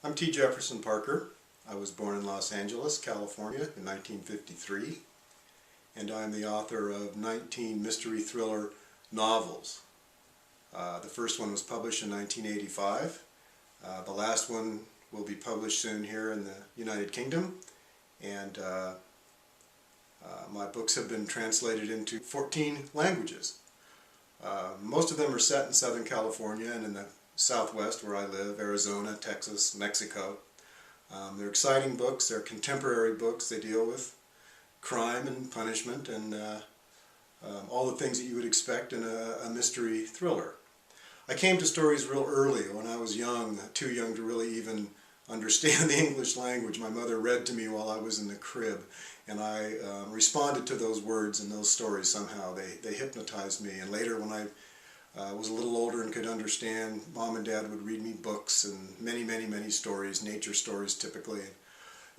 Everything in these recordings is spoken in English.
I'm T. Jefferson Parker. I was born in Los Angeles, California in 1953, and I'm the author of 19 mystery thriller novels. The first one was published in 1985. The last one will be published soon here in the United Kingdom, and my books have been translated into 14 languages. Most of them are set in Southern California and in the Southwest where I live, Arizona, Texas, Mexico. They're exciting books, they're contemporary books. They deal with crime and punishment and all the things that you would expect in a mystery thriller. I came to stories real early when I was young, too young to really even understand the English language. My mother read to me while I was in the crib, and I responded to those words and those stories somehow. They hypnotized me, and later when I was a little older and could understand, Mom and Dad would read me books and many stories, nature stories typically,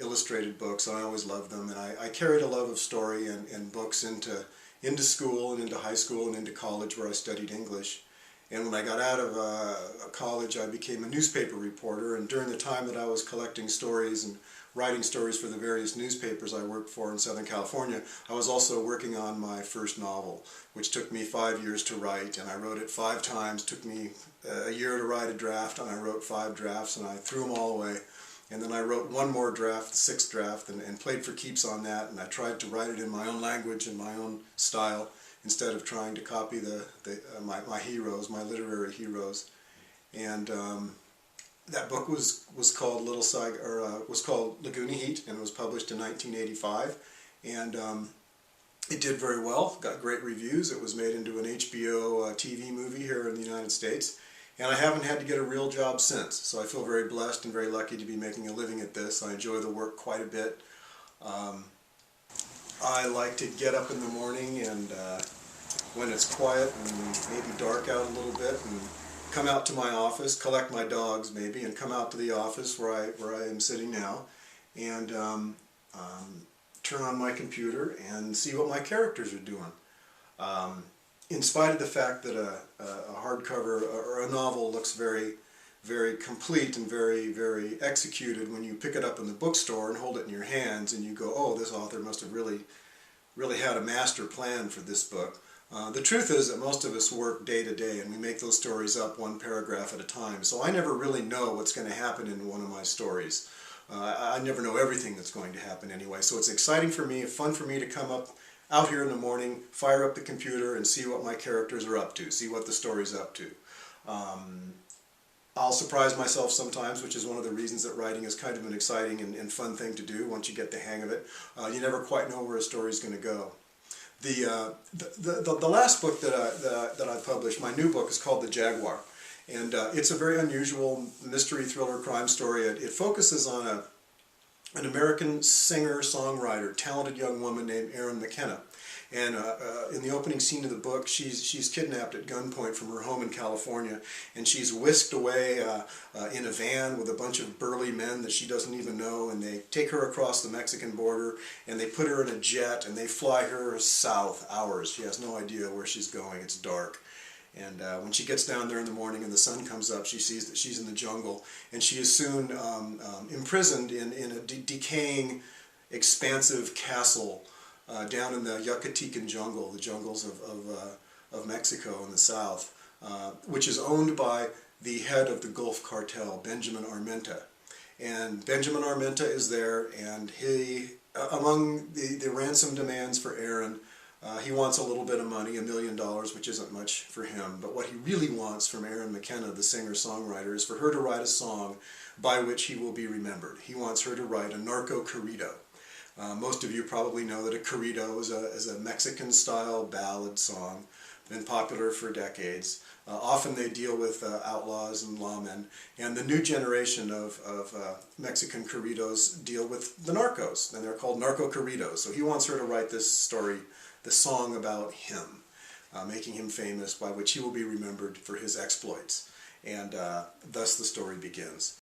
illustrated books. I always loved them, and I carried a love of story and books into school and into high school and into college where I studied English. And when I got out of college, I became a newspaper reporter, and during the time that I was collecting stories and writing stories for the various newspapers I worked for in Southern California, I was also working on my first novel, which took me 5 years to write, and I wrote it 5 times. It took me a year to write a draft, and I wrote 5 drafts, and I threw them all away. And then I wrote one more draft, the 6th draft, and played for keeps on that, and I tried to write it in my own language and my own style, instead of trying to copy my heroes, my literary heroes. And that book was called was called Laguna Heat, and it was published in 1985. And it did very well, got great reviews. It was made into an HBO TV movie here in the United States. And I haven't had to get a real job since, so I feel very blessed and very lucky to be making a living at this. I enjoy the work quite a bit. I like to get up in the morning and when it's quiet and maybe dark out a little bit, and come out to my office, collect my dogs maybe, and come out to the office where I am sitting now, and turn on my computer and see what my characters are doing. In spite of the fact that a hardcover or a novel looks very complete and very executed when you pick it up in the bookstore and hold it in your hands and you go, oh, this author must have really had a master plan for this book. The truth is that most of us work day to day, and we make those stories up one paragraph at a time, so I never really know what's going to happen in one of my stories. I never know everything that's going to happen anyway, so it's exciting for me, fun for me to come out here in the morning, fire up the computer and see what my characters are up to, see what the story's up to. I'll surprise myself sometimes, which is one of the reasons that writing is kind of an exciting and fun thing to do once you get the hang of it. You never quite know where a story's going to go. The last book that I published, my new book, is called The Jaguar, and it's a very unusual mystery thriller crime story. It focuses on an American singer-songwriter, talented young woman named Erin McKenna. And in the opening scene of the book, she's kidnapped at gunpoint from her home in California, and she's whisked away in a van with a bunch of burly men that she doesn't even know, and they take her across the Mexican border, and they put her in a jet, and they fly her south, hours. She has no idea where she's going. It's dark. And when she gets down there in the morning and the sun comes up, she sees that she's in the jungle, and she is soon imprisoned in a decaying, expansive castle down in the Yucatecan jungle, the jungles of Mexico in the south, which is owned by the head of the Gulf Cartel, Benjamin Armenta. And Benjamin Armenta is there, and he, among the ransom demands for Erin, he wants a little bit of money, $1 million, which isn't much for him. But what he really wants from Erin McKenna, the singer-songwriter, is for her to write a song by which he will be remembered. He wants her to write a narco corrido. Most of you probably know that a corrido is a Mexican-style ballad song, been popular for decades. Often they deal with outlaws and lawmen, and the new generation of Mexican corridos deal with the narcos, and they're called narco corridos. So he wants her to write this story, this song about him, making him famous, by which he will be remembered for his exploits. And thus the story begins.